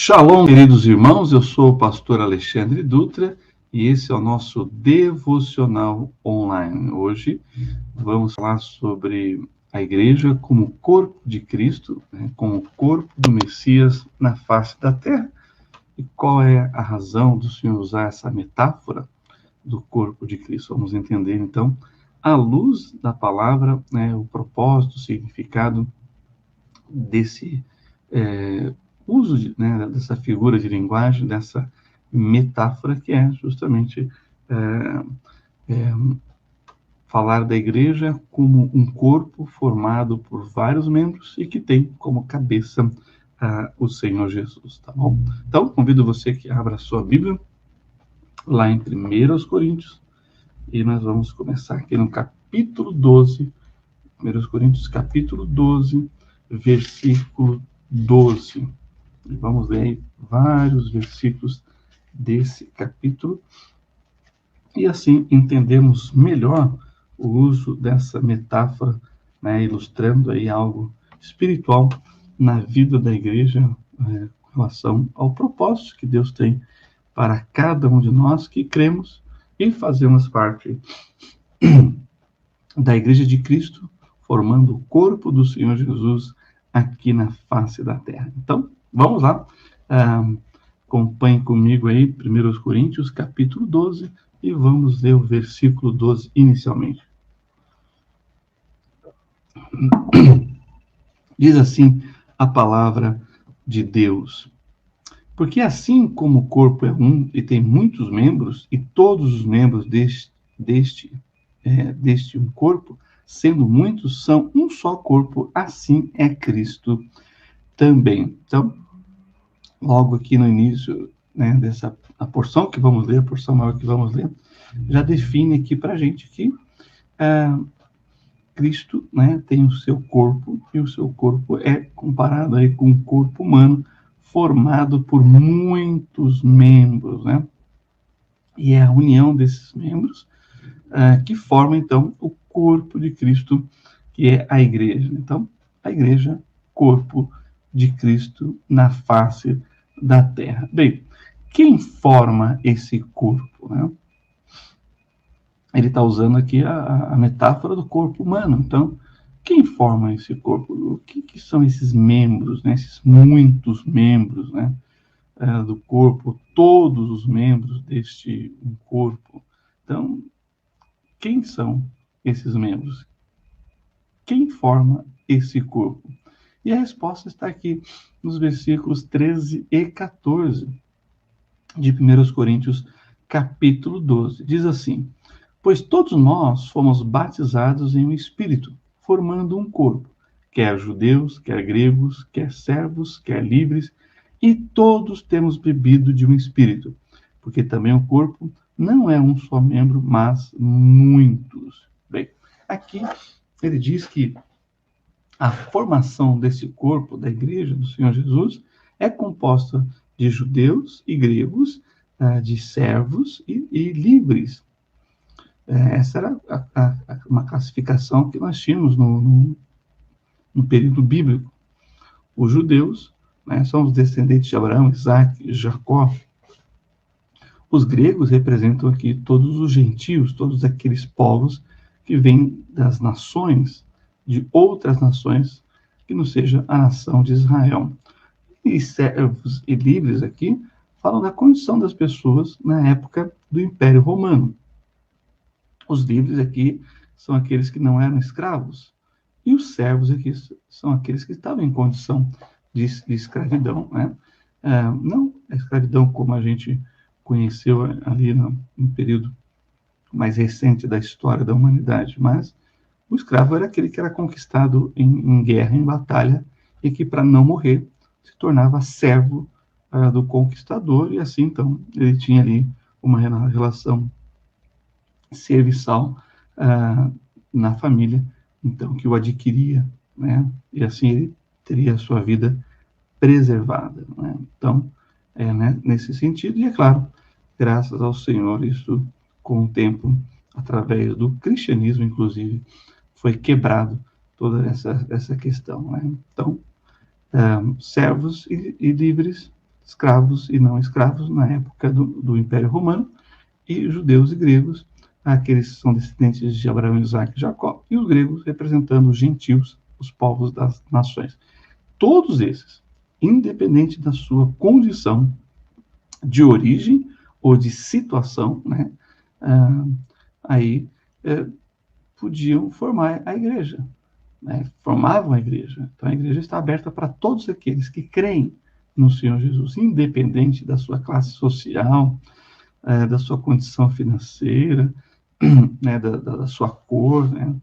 Shalom, queridos irmãos, eu sou o pastor Alexandre Dutra e esse é o nosso devocional online. Hoje vamos falar sobre a igreja como corpo de Cristo, como corpo do Messias na face da terra. E qual é a razão do Senhor usar essa metáfora do corpo de Cristo? Vamos entender então, à luz da palavra, o propósito, o significado desse uso dessa figura de linguagem, dessa metáfora que é justamente falar da igreja como um corpo formado por vários membros e que tem como cabeça o Senhor Jesus, tá bom? Então, convido você que abra a sua Bíblia lá em 1 Coríntios e nós vamos começar aqui no capítulo 12, 1 Coríntios capítulo 12, versículo 12. E vamos ler aí vários versículos desse capítulo e assim entendemos melhor o uso dessa metáfora, ilustrando aí algo espiritual na vida da igreja com relação ao propósito que Deus tem para cada um de nós que cremos e fazemos parte da igreja de Cristo, formando o corpo do Senhor Jesus aqui na face da terra. Então, vamos lá. Acompanhe comigo aí 1 Coríntios, capítulo 12, e vamos ler o versículo 12 inicialmente. Diz assim a palavra de Deus: porque assim como o corpo é um e tem muitos membros, e todos os membros deste um corpo, sendo muitos, são um só corpo, assim é Cristo também. Então, logo aqui no início dessa a porção que vamos ler, a porção maior que vamos ler, já define aqui para a gente que Cristo tem o seu corpo, e o seu corpo é comparado aí com um corpo humano formado por muitos membros, E é a união desses membros que forma, então, o corpo de Cristo, que é a igreja. Então, a igreja, corpo de Cristo na face da terra. Bem, quem forma esse corpo? Ele está usando aqui a metáfora do corpo humano. Então, quem forma esse corpo? O que são esses membros, esses muitos membros do corpo, todos os membros deste corpo? Então, quem são esses membros? Quem forma esse corpo? E a resposta está aqui nos versículos 13 e 14 de 1 Coríntios, capítulo 12. Diz assim: pois todos nós fomos batizados em um Espírito, formando um corpo, quer judeus, quer gregos, quer servos, quer livres, e todos temos bebido de um Espírito, porque também o corpo não é um só membro, mas muitos. Bem, aqui ele diz que a formação desse corpo da igreja do Senhor Jesus é composta de judeus e gregos, de servos e livres. Essa era uma classificação que nós tínhamos no período bíblico. Os judeus são os descendentes de Abraão, Isaac e Jacó. Os gregos representam aqui todos os gentios, todos aqueles povos que vêm das nações, de outras nações, que não seja a nação de Israel. E servos e livres aqui falam da condição das pessoas na época do Império Romano. Os livres aqui são aqueles que não eram escravos, e os servos aqui são aqueles que estavam em condição de escravidão. Não a escravidão como a gente conheceu ali no período mais recente da história da humanidade, mas o escravo era aquele que era conquistado em guerra, em batalha, e que, para não morrer, se tornava servo do conquistador, e assim, então, ele tinha ali uma relação serviçal na família, então, que o adquiria, e assim ele teria a sua vida preservada. Então, nesse sentido, e é claro, graças ao Senhor, isso, com o tempo, através do cristianismo, inclusive, foi quebrado toda essa questão. Então, servos e livres escravos e não escravos na época do Império Romano, e judeus e gregos, aqueles que são descendentes de Abraão, Isaac e Jacó, e os gregos representando os gentios, os povos das nações. Todos esses, independente da sua condição de origem ou de situação, né, aí podiam formar a igreja, né, formavam a igreja. Então a igreja está aberta para todos aqueles que creem no Senhor Jesus, independente da sua classe social, da sua condição financeira, né, da sua cor, né,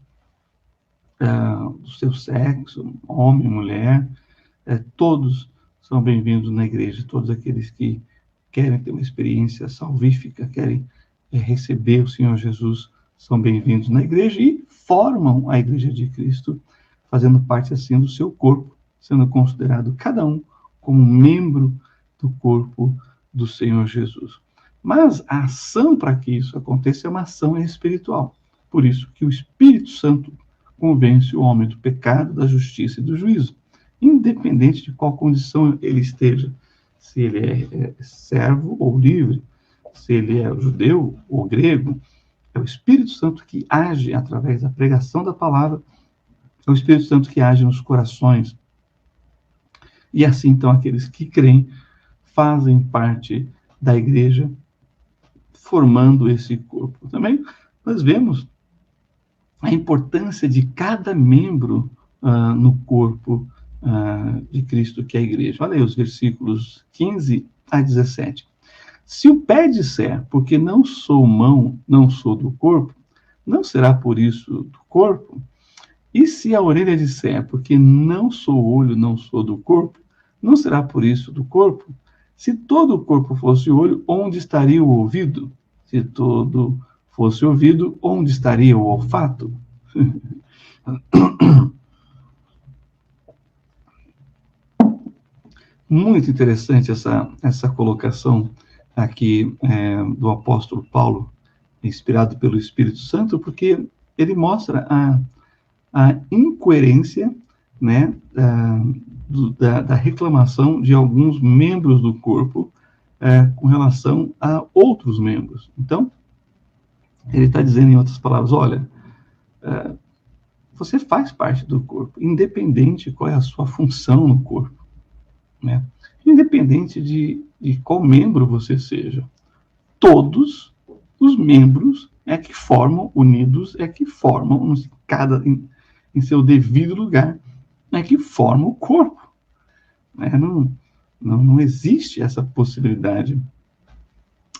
do seu sexo, homem, mulher, todos são bem-vindos na igreja, todos aqueles que querem ter uma experiência salvífica, querem receber o Senhor Jesus, são bem-vindos na igreja e formam a igreja de Cristo, fazendo parte assim do seu corpo, sendo considerado cada um como membro do corpo do Senhor Jesus. Mas a ação para que isso aconteça é uma ação espiritual. Por isso que o Espírito Santo convence o homem do pecado, da justiça e do juízo, independente de qual condição ele esteja. Se ele é servo ou livre, se ele é judeu ou grego, é o Espírito Santo que age através da pregação da palavra, é o Espírito Santo que age nos corações. E assim, então, aqueles que creem fazem parte da igreja, formando esse corpo. Também nós vemos a importância de cada membro no corpo de Cristo, que é a igreja. Olha aí os versículos 15 a 17. Se o pé disser, porque não sou mão, não sou do corpo, não será por isso do corpo? E se a orelha disser, porque não sou olho, não sou do corpo, não será por isso do corpo? Se todo o corpo fosse olho, onde estaria o ouvido? Se todo fosse ouvido, onde estaria o olfato? Muito interessante essa colocação aqui do apóstolo Paulo, inspirado pelo Espírito Santo, porque ele mostra a incoerência, né, da reclamação de alguns membros do corpo com relação a outros membros. Então, ele está dizendo, em outras palavras, olha, você faz parte do corpo, independente qual é a sua função no corpo, né? Independente de qual membro você seja. Todos os membros que formam, unidos, que formam, cada em seu devido lugar, que formam o corpo. Não existe essa possibilidade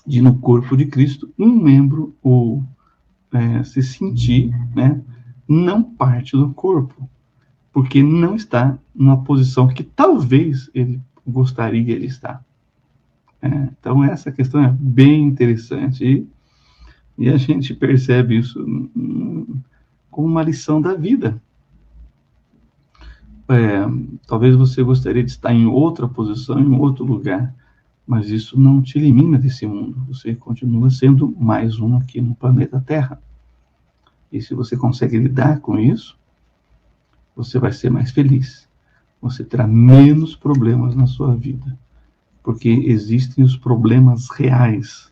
de, no corpo de Cristo, um membro ou se sentir, né, não parte do corpo, porque não está numa posição que talvez ele gostaria de estar. Então, essa questão é bem interessante e a gente percebe isso como uma lição da vida. Talvez você gostaria de estar em outra posição, em outro lugar, mas isso não te elimina desse mundo. Você continua sendo mais um aqui no planeta Terra. E se você consegue lidar com isso, você vai ser mais feliz. Você terá menos problemas na sua vida. Porque existem os problemas reais.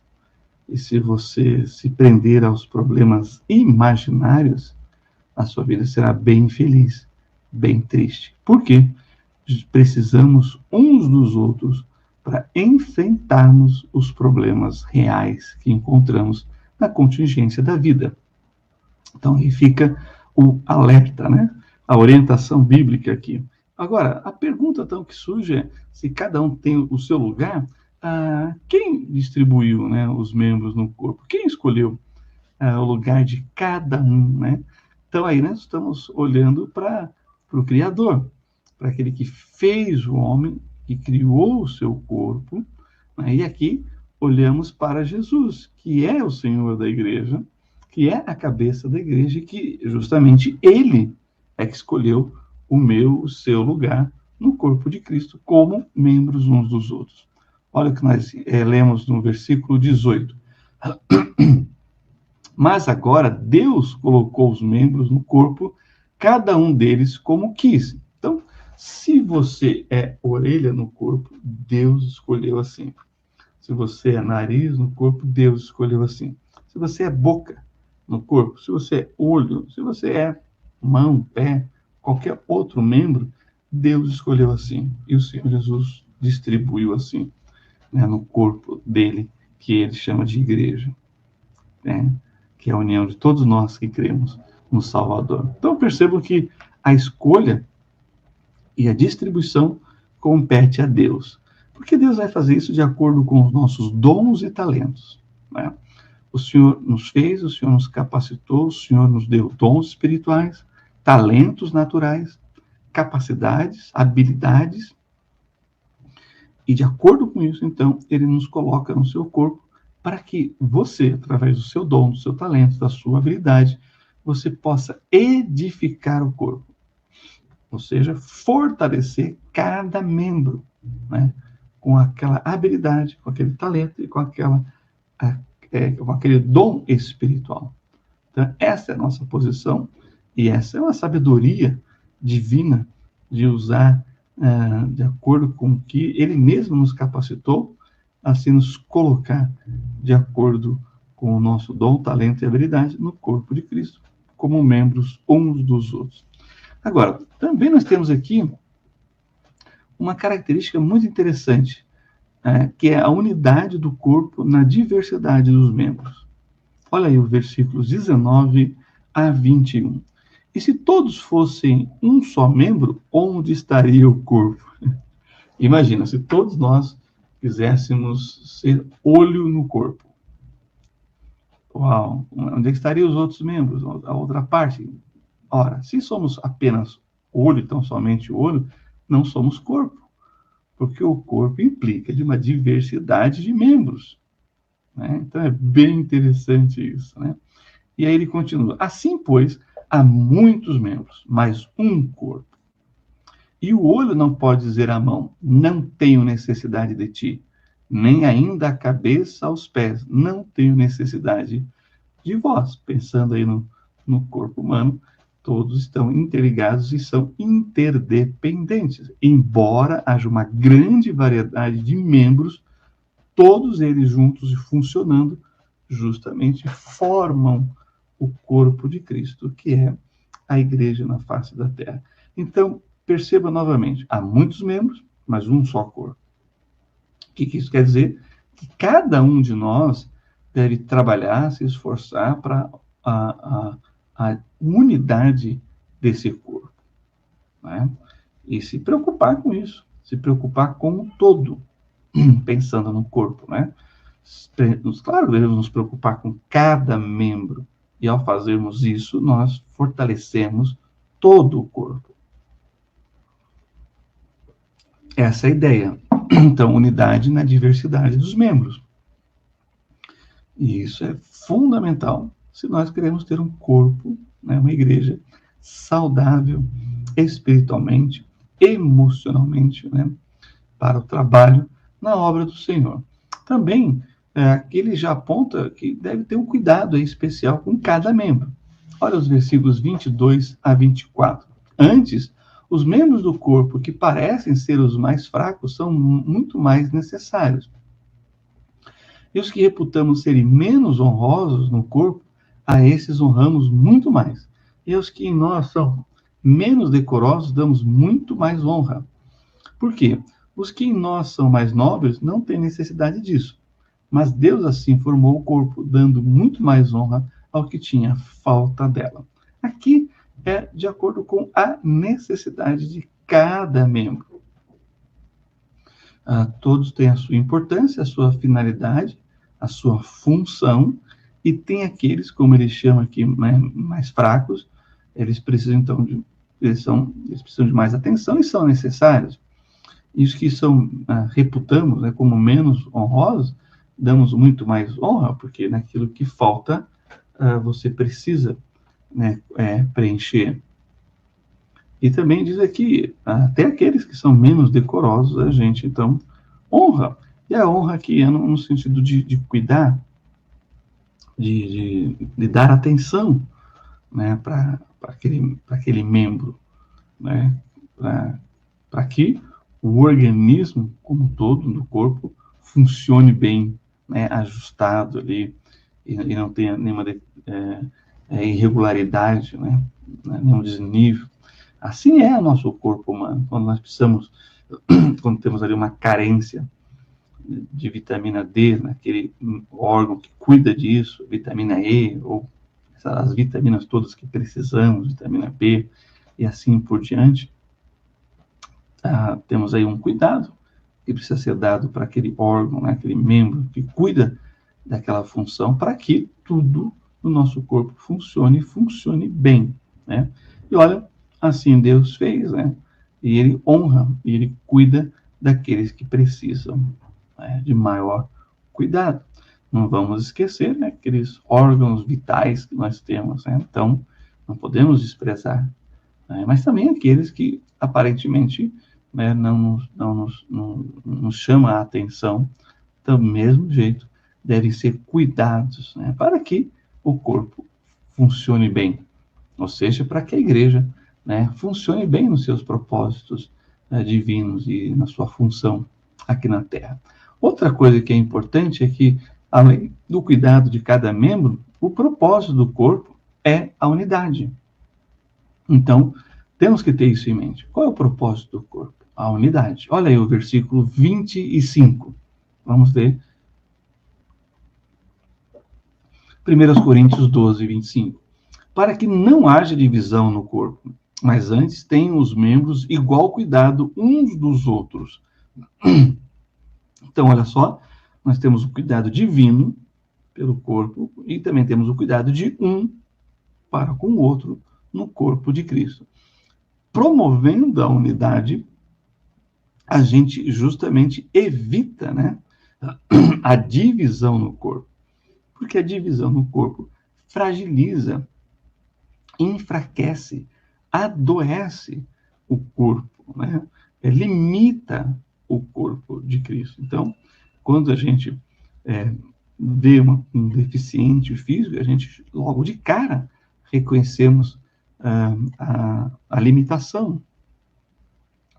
E se você se prender aos problemas imaginários, a sua vida será bem infeliz, bem triste. Por quê? Precisamos uns dos outros para enfrentarmos os problemas reais que encontramos na contingência da vida. Então, aí fica o alerta, né? A orientação bíblica aqui. Agora, a pergunta, então, que surge é, se cada um tem o seu lugar, quem distribuiu, né, os membros no corpo? Quem escolheu o lugar de cada um, né? Então, aí nós estamos olhando para o Criador, para aquele que fez o homem, que criou o seu corpo, né? E aqui olhamos para Jesus, que é o Senhor da igreja, que é a cabeça da igreja, e que justamente ele é que escolheu o seu lugar no corpo de Cristo, como membros uns dos outros. Olha o que nós lemos no versículo 18. Mas agora Deus colocou os membros no corpo, cada um deles como quis. Então, Se você é orelha no corpo, Deus escolheu assim. Se você é nariz no corpo, Deus escolheu assim. Se você é boca no corpo, se você é olho, se você é mão, pé, qualquer outro membro, Deus escolheu assim. E o Senhor Jesus distribuiu assim, né, no corpo dele, que ele chama de igreja, né, que é a união de todos nós que cremos no Salvador. Então percebo que a escolha e a distribuição compete a Deus. Porque Deus vai fazer isso de acordo com os nossos dons e talentos, né? O Senhor nos fez, o Senhor nos capacitou, o Senhor nos deu dons espirituais, talentos naturais, capacidades, habilidades, e de acordo com isso, então, Ele nos coloca no seu corpo para que você, através do seu dom, do seu talento, da sua habilidade, você possa edificar o corpo. Ou seja, fortalecer cada membro, né? Com aquela habilidade, com aquele talento e com aquele dom espiritual. Então, essa é a nossa posição e essa é uma sabedoria divina de usar de acordo com o que Ele mesmo nos capacitou, assim nos colocar de acordo com o nosso dom, talento e habilidade no corpo de Cristo, como membros uns dos outros. Agora, também nós temos aqui uma característica muito interessante, que é a unidade do corpo na diversidade dos membros. Olha aí o versículos 19 a 21. E se todos fossem um só membro, onde estaria o corpo? Imagina, se todos nós quiséssemos ser olho no corpo. Uau! Onde estariam os outros membros? A outra parte? Ora, se somos apenas olho, então somente olho, não somos corpo, porque o corpo implica de uma diversidade de membros, né? Então é bem interessante isso, né? E aí ele continua: assim, pois, há muitos membros, mas um corpo. E o olho não pode dizer à mão: não tenho necessidade de ti, nem ainda a cabeça aos pés: não tenho necessidade de vós. Pensando aí no corpo humano, todos estão interligados e são interdependentes. Embora haja uma grande variedade de membros, todos eles juntos e funcionando justamente formam o corpo de Cristo, que é a igreja na face da terra. Então, perceba novamente, há muitos membros, mas um só corpo. O que isso quer dizer? Que cada um de nós deve trabalhar, se esforçar para a unidade desse corpo, né? E se preocupar com isso, se preocupar com o todo, pensando no corpo, né? Claro, devemos nos preocupar com cada membro, e ao fazermos isso, nós fortalecemos todo o corpo. Essa é a ideia. Então, unidade na diversidade dos membros. E isso é fundamental se nós queremos ter um corpo, né, uma igreja saudável espiritualmente, emocionalmente, né, para o trabalho na obra do Senhor. Também, aqui ele já aponta que deve ter um cuidado especial com cada membro. Olha os versículos 22 a 24. Antes, os membros do corpo que parecem ser os mais fracos são muito mais necessários. E os que reputamos serem menos honrosos no corpo, a esses honramos muito mais. E aos que em nós são menos decorosos, damos muito mais honra. Por quê? Os que em nós são mais nobres não têm necessidade disso. Mas Deus assim formou o corpo, dando muito mais honra ao que tinha falta dela. Aqui é de acordo com a necessidade de cada membro. Todos têm a sua importância, a sua finalidade, a sua função, e tem aqueles, como ele chama aqui, né, mais fracos, eles precisam então eles precisam de mais atenção e são necessários. E os que reputamos, né, como menos honrosos, damos muito mais honra, porque naquilo que falta, você precisa, né, preencher. E também diz aqui, até aqueles que são menos decorosos, a gente, então, honra. E a honra aqui é no sentido de cuidar, de dar atenção, né, para aquele membro, né, para que o organismo como um todo do corpo funcione bem, né, ajustado ali, e não tenha nenhuma irregularidade, né, nenhum desnível. Assim é o nosso corpo humano, quando nós precisamos, quando temos ali uma carência de vitamina D, naquele órgão que cuida disso, vitamina E, ou as vitaminas todas que precisamos, vitamina B, e assim por diante, temos aí um cuidado que precisa ser dado para aquele órgão, né, aquele membro que cuida daquela função, para que tudo no nosso corpo funcione bem, né? E olha, assim Deus fez, né? E Ele honra, e Ele cuida daqueles que precisam, né, de maior cuidado. Não vamos esquecer, né, aqueles órgãos vitais que nós temos, né? Então, não podemos desprezar, né? Mas também aqueles que aparentemente, né, não nos chama a atenção, do mesmo jeito, devem ser cuidados, né, para que o corpo funcione bem, ou seja, para que a igreja, né, funcione bem nos seus propósitos, né, divinos e na sua função aqui na Terra. Outra coisa que é importante é que, além do cuidado de cada membro, o propósito do corpo é a unidade. Então, temos que ter isso em mente. Qual é o propósito do corpo? A unidade. Olha aí o versículo 25. Vamos ler 1 Coríntios 12, 25. Para que não haja divisão no corpo, mas antes tenham os membros igual cuidado uns dos outros. Então, olha só, nós temos o cuidado divino pelo corpo e também temos o cuidado de um para com o outro no corpo de Cristo. Promovendo a unidade, a gente justamente evita, né, a divisão no corpo. Porque a divisão no corpo fragiliza, enfraquece, adoece o corpo, né? Limita o corpo de Cristo. Então, quando a gente vê um deficiente físico, a gente logo de cara reconhecemos a limitação.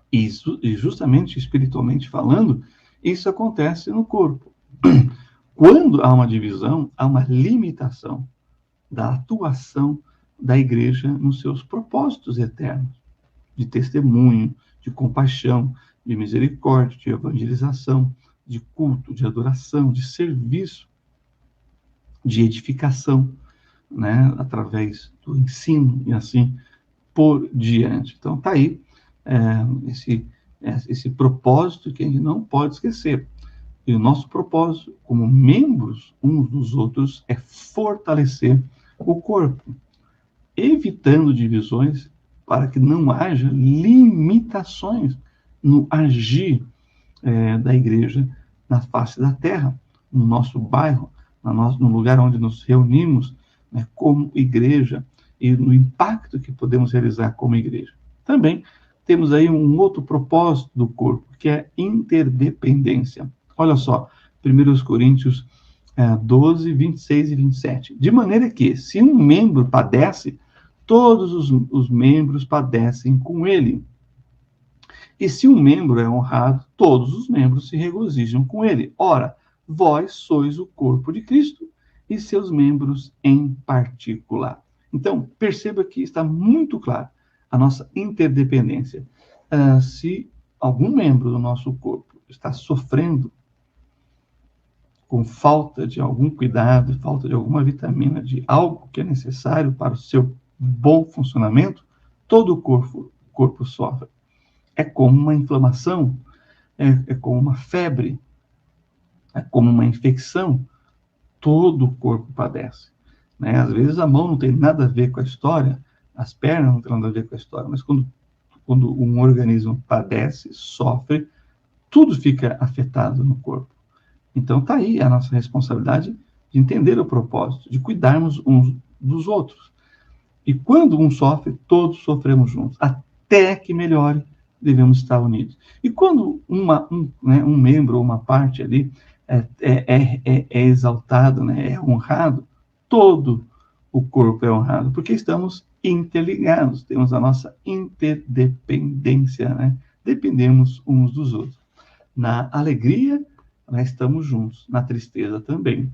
Isso, e justamente espiritualmente falando, isso acontece no corpo. Quando há uma divisão, há uma limitação da atuação da igreja nos seus propósitos eternos, de testemunho, de compaixão, de misericórdia, de evangelização, de culto, de adoração, de serviço, de edificação, né, através do ensino e assim por diante. Então, está aí esse propósito que a gente não pode esquecer. E o nosso propósito, como membros uns dos outros, é fortalecer o corpo, evitando divisões para que não haja limitações no agir da igreja na face da terra, no nosso bairro, no lugar onde nos reunimos, né, como igreja, e no impacto que podemos realizar como igreja. Também temos aí um outro propósito do corpo, que é interdependência. Olha só, 1 Coríntios 12, 26 e 27. De maneira que, se um membro padece, todos os membros padecem com ele. E se um membro é honrado, todos os membros se regozijam com ele. Ora, vós sois o corpo de Cristo e seus membros em particular. Então, perceba que está muito claro a nossa interdependência. Se algum membro do nosso corpo está sofrendo com falta de algum cuidado, falta de alguma vitamina, de algo que é necessário para o seu bom funcionamento, todo o corpo sofre. É como uma inflamação, é como uma febre, é como uma infecção, todo o corpo padece, né? Às vezes a mão não tem nada a ver com a história, as pernas não têm nada a ver com a história, mas quando um organismo padece, sofre, tudo fica afetado no corpo. Então está aí a nossa responsabilidade de entender o propósito, de cuidarmos uns dos outros. E quando um sofre, todos sofremos juntos. Até que melhore, devemos estar unidos. E quando um membro ou uma parte ali é exaltado, né, é honrado, todo o corpo é honrado, porque estamos interligados, temos a nossa interdependência, né, dependemos uns dos outros. Na alegria, nós estamos juntos, na tristeza também.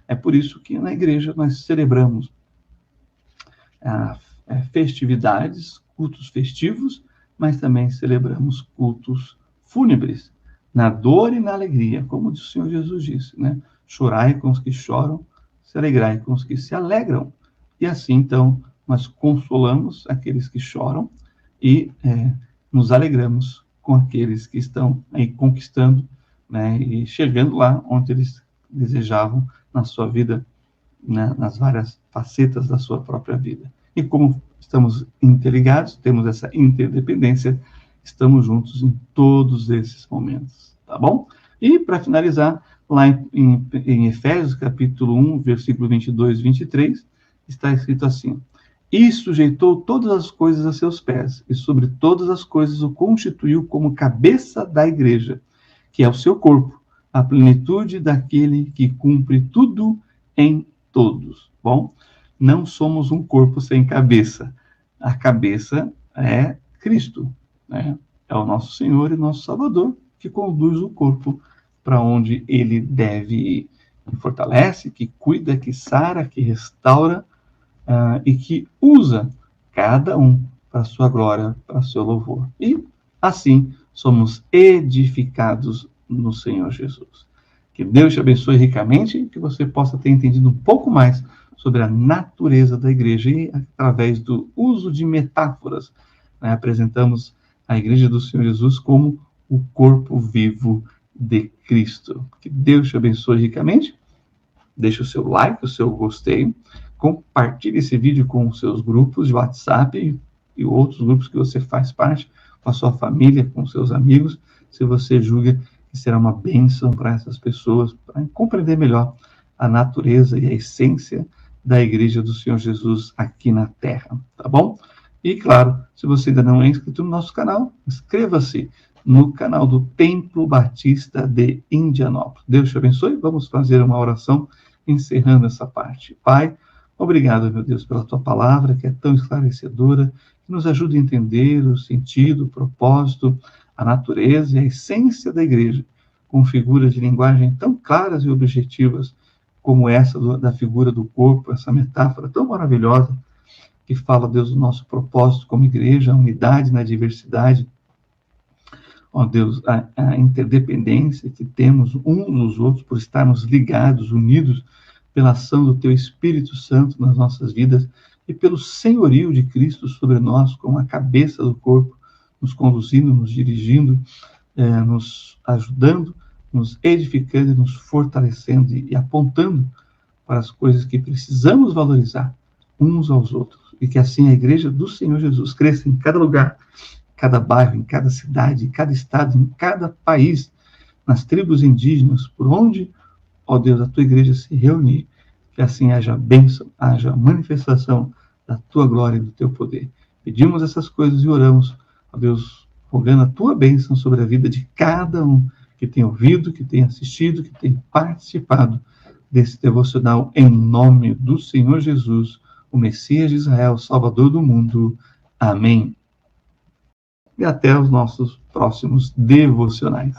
É por isso que na igreja nós celebramos festividades, cultos festivos, mas também celebramos cultos fúnebres, na dor e na alegria, como o Senhor Jesus disse, né? Chorai com os que choram, se alegrai com os que se alegram. E assim, então, nós consolamos aqueles que choram e nos alegramos com aqueles que estão aí conquistando, né, e chegando lá onde eles desejavam na sua vida, né, nas várias facetas da sua própria vida. E como estamos interligados, temos essa interdependência, estamos juntos em todos esses momentos, tá bom? E, para finalizar, lá em Efésios, capítulo 1, versículo 22 e 23, está escrito assim: e sujeitou todas as coisas a seus pés, e sobre todas as coisas o constituiu como cabeça da igreja, que é o seu corpo, a plenitude daquele que cumpre tudo em todos. Bom, não somos um corpo sem cabeça. A cabeça é Cristo, né? É o nosso Senhor e nosso Salvador, que conduz o corpo para onde ele deve ir. Que fortalece, que cuida, que sara, que restaura, e que usa cada um para a sua glória, para o seu louvor. E assim somos edificados no Senhor Jesus. Que Deus te abençoe ricamente e que você possa ter entendido um pouco mais sobre a natureza da igreja e através do uso de metáforas, né, apresentamos a igreja do Senhor Jesus como o corpo vivo de Cristo. Que Deus te abençoe ricamente. Deixe o seu like, o seu gostei, compartilhe esse vídeo com os seus grupos de WhatsApp e outros grupos que você faz parte, com a sua família, com seus amigos, se você julga que será uma bênção para essas pessoas, para compreender melhor a natureza e a essência da Igreja do Senhor Jesus aqui na Terra, tá bom? E, claro, se você ainda não é inscrito no nosso canal, inscreva-se no canal do Templo Batista de Indianópolis. Deus te abençoe. Vamos fazer uma oração encerrando essa parte. Pai, obrigado, meu Deus, pela tua palavra, que é tão esclarecedora, que nos ajuda a entender o sentido, o propósito, a natureza e a essência da igreja, com figuras de linguagem tão claras e objetivas, como essa da figura do corpo, essa metáfora tão maravilhosa, que fala, Deus, do nosso propósito como igreja, a unidade na diversidade, ó Deus, a interdependência que temos uns nos outros por estarmos ligados, unidos pela ação do Teu Espírito Santo nas nossas vidas e pelo senhorio de Cristo sobre nós como a cabeça do corpo, nos conduzindo, nos dirigindo, nos ajudando, nos edificando, nos fortalecendo e apontando para as coisas que precisamos valorizar uns aos outros. E que assim a Igreja do Senhor Jesus cresça em cada lugar, cada bairro, em cada cidade, em cada estado, em cada país, nas tribos indígenas, por onde, ó Deus, a tua igreja se reunir, que assim haja bênção, haja manifestação da tua glória e do teu poder. Pedimos essas coisas e oramos, ó Deus, rogando a tua bênção sobre a vida de cada um que tem ouvido, que tem assistido, que tem participado desse devocional, em nome do Senhor Jesus, o Messias de Israel, Salvador do mundo. Amém. E até os nossos próximos devocionais.